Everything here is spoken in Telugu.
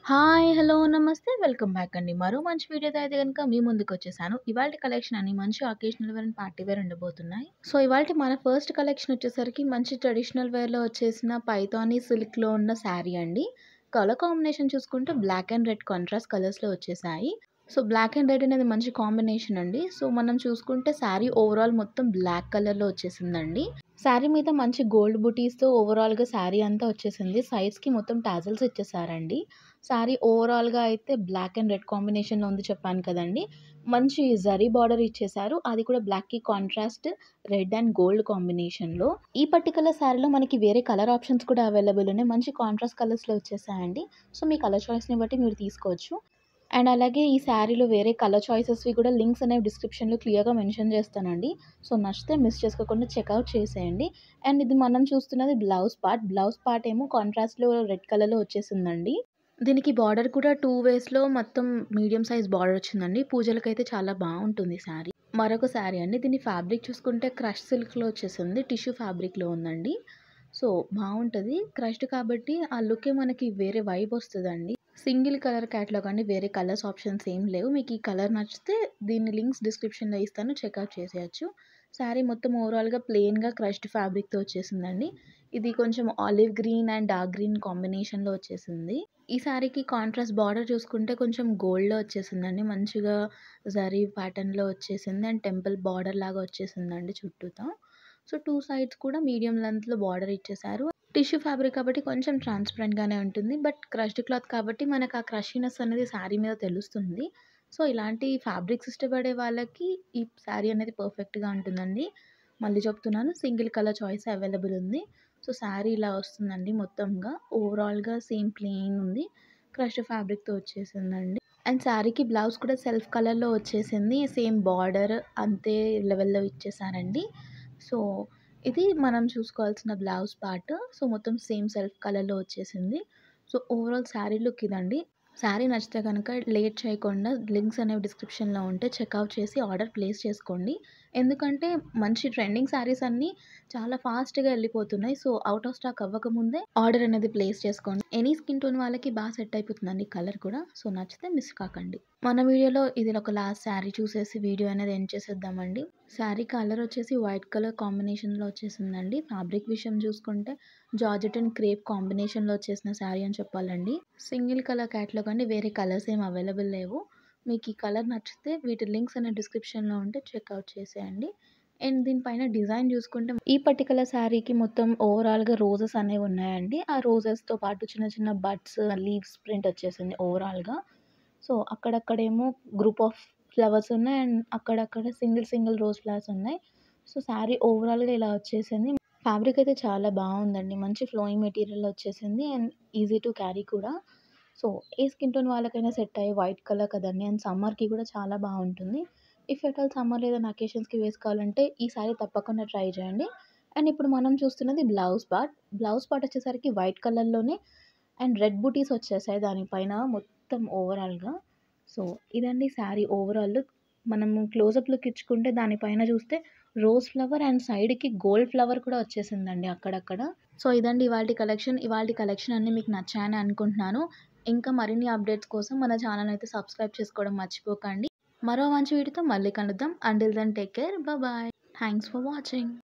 హాయ్! హలో! నమస్తే. వెల్కమ్ బ్యాక్ అండి. మరో మంచి వీడియోతో అయితే గనుక మీ ముందుకొచ్చేసాను. ఇవాల్టి కలెక్షన్ అన్ని మంచి occasional wear and party wear ఉండబోతున్నాయి. సో, ఇవాల్టి మన ఫస్ట్ కలెక్షన్ వచ్చేసరికి మంచి ట్రెడిషనల్ వేర్‌లో వచ్చేసిన పైథానీ సిల్క్‌లో ఉన్న శారీ అండి. కలర్ కాంబినేషన్ చూసుకుంటే బ్లాక్ అండ్ రెడ్ కాంట్రాస్ట్ కలర్స్‌లో వచ్చేసాయి. సో, బ్లాక్ అండ్ రెడ్ అనేది మంచి కాంబినేషన్ అండి. సో, మనం చూసుకుంటే శారీ ఓవరాల్ మొత్తం బ్లాక్ కలర్‌లో వచ్చేసిందండి. శారీ మీద మంచి గోల్డ్ బుటీస్‌తో ఓవరాల్‌గా శారీ అంతా వచ్చేసింది. సైడ్స్‌కి మొత్తం టాజిల్స్ ఇచ్చేసారండి. శారీ ఓవరాల్‌గా అయితే బ్లాక్ అండ్ రెడ్ కాంబినేషన్‌లో ఉంది చెప్పాను కదండీ! మంచి జరీ బార్డర్ ఇచ్చేసారు. అది కూడా బ్లాక్‌కి కాంట్రాస్ట్ రెడ్ అండ్ గోల్డ్ కాంబినేషన్‌లో. ఈ పర్టిక్యులర్ శారీలో మనకి వేరే కలర్ ఆప్షన్స్ కూడా అవైలబుల్ ఉన్నాయి. మంచి కాంట్రాస్ట్ కలర్స్‌లో వచ్చేసాయండి. సో, మీ కలర్ చాయిస్‌ని బట్టి మీరు తీసుకోవచ్చు. అండ్ అలాగే ఈ శారీలో వేరే కలర్ చాయిసెస్‌వి కూడా లింక్స్ అనేవి డిస్క్రిప్షన్‌లో క్లియర్‌గా మెన్షన్ చేస్తానండి. సో, నచ్చితే మిస్ చేసుకోకుండా చెక్‌ఔట్ చేసేయండి. అండ్ ఇది మనం చూస్తున్నది బ్లౌజ్ పార్ట్. బ్లౌజ్ పార్ట్ ఏమో కాంట్రాస్ట్‌లో రెడ్ కలర్‌లో వచ్చేసిందండి. దీనికి బార్డర్ కూడా 2 వేస్‌లో మొత్తం మీడియం సైజ్ బార్డర్ వచ్చిందండి. పూజలకైతే చాలా బావుంటుంది శారీ. మరొక శారీ అండి. దీని ఫ్యాబ్రిక్ చూసుకుంటే క్రష్ సిల్క్‌లో వచ్చేసింది. టిష్యూ ఫ్యాబ్రిక్‌లో ఉందండి. సో, బావుంటది. క్రష్డ్ కాబట్టి ఆ లుక్కే మనకి వేరే వైబ్ వస్తదండి. సింగిల్ కలర్ క్యాటలాగ్ అండి. వేరే కలర్స్ ఆప్షన్స్ ఏం లేవు. మీకు ఈ కలర్ నచ్చితే దీని లింక్స్ డిస్క్రిప్షన్‌లో ఇస్తాను. చెక్‌ఔట్ చేసేయొచ్చు. శారీ మొత్తం ఓవరాల్‌గా ప్లెయిన్‌గా క్రష్డ్ ఫ్యాబ్రిక్‌తో వచ్చేసిందండి. ఇది కొంచెం olive green and dark green కాంబినేషన్‌లో వచ్చేసింది. ఈ శారీకి కాంట్రాస్ట్ బార్డర్ చూసుకుంటే కొంచెం గోల్డ్‌లో వచ్చేసిందండి. మంచిగా జరీ ప్యాటర్న్‌లో వచ్చేసింది. అండ్ టెంపుల్ బార్డర్ లాగా వచ్చేసిందండి చుట్టూతా. సో, 2 సైడ్స్ కూడా మీడియం లెంగ్త్‌లో బార్డర్ ఇచ్చేసారు. టిష్యూ ఫ్యాబ్రిక్ కాబట్టి కొంచెం ట్రాన్స్‌పరెంట్‌గానే ఉంటుంది. బట్ క్రష్డ్ క్లాత్ కాబట్టి మనకు ఆ క్రషీనెస్ అనేది శారీ మీద తెలుస్తుంది. సో, ఇలాంటి ఫ్యాబ్రిక్స్ ఇష్టపడే వాళ్ళకి ఈ శారీ అనేది పర్ఫెక్ట్‌గా ఉంటుందండి. మళ్ళీ చెప్తున్నాను సింగిల్ కలర్ చాయిస్ అవైలబుల్ ఉంది. సో, శారీ ఇలా వస్తుందండి మొత్తంగా. ఓవరాల్‌గా సేమ్ ప్లెయిన్ ఉంది. క్రష్డ్ ఫ్యాబ్రిక్‌తో వచ్చేసిందండి. అండ్ శారీకి బ్లౌజ్ కూడా సెల్ఫ్ కలర్‌లో వచ్చేసింది. సేమ్ బార్డర్ అంతే లెవెల్‌లో ఇచ్చేసారండి. సో, ఇది మనం చూసుకోవాల్సిన బ్లౌజ్ పార్ట్. సో, మొత్తం సేమ్ సెల్ఫ్ కలర్‌లో వచ్చేసింది. సో, ఓవరాల్ శారీ లుక్ ఇదండి. శారీ నచ్చితే గనక లేట్ చేయకుండా లింక్స్ అనేవి డిస్క్రిప్షన్‌లో ఉంటే చెక్‌ఔట్ చేసి ఆర్డర్ ప్లేస్ చేసుకోండి. ఎందుకంటే మంచి ట్రెండింగ్ శారీస్ అన్నీ చాలా ఫాస్ట్‌గా ఎళ్ళిపోతున్నాయి. సో, ఔట్ ఆఫ్ స్టాక్ అవ్వకముందే ఆర్డర్ అనేది ప్లేస్ చేసుకోండి. ఎనీ స్కిన్ టోన్ వాళ్ళకి సెట్ అయిపోతుందండి కలర్ కూడా. సో, నచ్చితే మిస్ కాకండి. మన వీడియోలో ఇది ఒక లాస్ట్ శారీ చూసేసి వీడియో అనేది ఎండ్ చేసేద్దామండి. శారీ కలర్ వచ్చేసి వైట్ కలర్ కాంబినేషన్‌లో వచ్చేసిందండి. ఫ్యాబ్రిక్ విషయం చూసుకుంటే జార్జెట్ అండ్ క్రేప్ కాంబినేషన్‌లో వచ్చేసిన శారీ అని చెప్పాలండి. సింగిల్ కలర్ క్యాటలాగ్ అండి. వేరే కలర్స్ ఏమి అవైలబుల్ లేవు. మీకు ఈ కలర్ నచ్చితే వీటి లింక్స్ అనేవి డిస్క్రిప్షన్‌లో ఉంటే చెక్‌ఔట్ చేసేయండి. అండ్ దీనిపైన డిజైన్ చూసుకుంటే ఈ పర్టిక్యులర్ శారీకి మొత్తం ఓవరాల్‌గా రోజెస్ అనేవి ఉన్నాయండి. ఆ రోజెస్‌తో పాటు చిన్న చిన్న బడ్స్, లీవ్స్ ప్రింట్ వచ్చేసింది ఓవరాల్‌గా. సో, అక్కడక్కడేమో గ్రూప్ ఆఫ్ ఫ్లవర్స్ ఉన్నాయి. అండ్ అక్కడక్కడ సింగిల్ సింగిల్ రోజ్ ఫ్లవర్స్ ఉన్నాయి. సో, శారీ ఓవరాల్‌గా ఇలా వచ్చేసింది. ఫ్యాబ్రిక్ అయితే చాలా బావుందండి. మంచి ఫ్లోయింగ్ మెటీరియల్‌లో వచ్చేసింది. అండ్ ఈజీ టు క్యారీ కూడా. సో, ఏ స్కిన్ టోన్ వాళ్ళకైనా సెట్ అయ్యే వైట్ కలర్ కదండీ! అండ్ సమ్మర్‌కి కూడా చాలా బావుంటుంది. ఇఫ్ ఎట్ ఆల్ సమ్మర్‌లో ఏదైనా అకేషన్స్‌కి వేసుకోవాలంటే ఈ శారీ తప్పకుండా ట్రై చేయండి. అండ్ ఇప్పుడు మనం చూస్తున్నది బ్లౌజ్ పార్ట్. బ్లౌజ్ పార్ట్ వచ్చేసరికి వైట్ కలర్‌లోనే అండ్ రెడ్ బూటీస్ వచ్చేసాయి దానిపైన మొత్తం ఓవరాల్‌గా. సో, ఇదండి శారీ ఓవరాల్ లుక్. మనము క్లోజప్ లుక్ ఇచ్చుకుంటే దానిపైన చూస్తే రోజ్ ఫ్లవర్ అండ్ సైడ్‌కి గోల్డ్ ఫ్లవర్ కూడా వచ్చేసిందండి అక్కడక్కడ. సో, ఇదండి ఇవాల్టి కలెక్షన్. ఇవాల్టి కలెక్షన్ అన్నీ మీకు నచ్చాయని అనుకుంటున్నాను. ఇంకా మరిన్ని అప్డేట్స్ కోసం మన ఛానెల్‌ని అయితే సబ్స్క్రైబ్ చేసుకోవడం మర్చిపోకండి. మరో మంచి వీడియోతో మళ్ళీ కలుద్దాం. Until then take care. Bye. Thanks for watching.